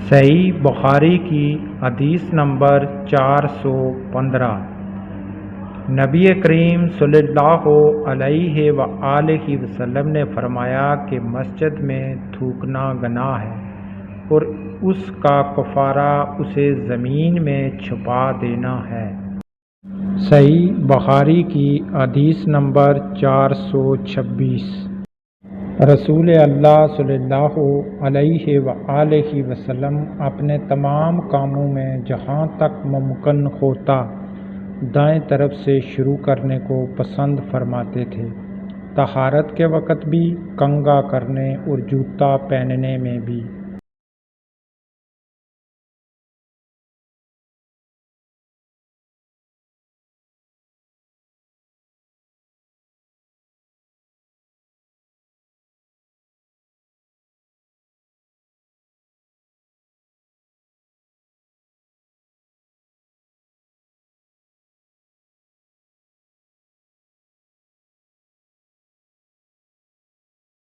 صحیح بخاری کی حدیث نمبر 415۔ نبی کریم صلی اللہ علیہ وآلہ وسلم نے فرمایا کہ مسجد میں تھوکنا گناہ ہے اور اس کا کفارہ اسے زمین میں چھپا دینا ہے۔ صحیح بخاری کی حدیث نمبر 426۔ رسول اللہ صلی اللہ علیہ وآلہ وسلم اپنے تمام کاموں میں جہاں تک ممکن ہوتا دائیں طرف سے شروع کرنے کو پسند فرماتے تھے، طہارت کے وقت بھی، کنگھا کرنے اور جوتا پہننے میں بھی۔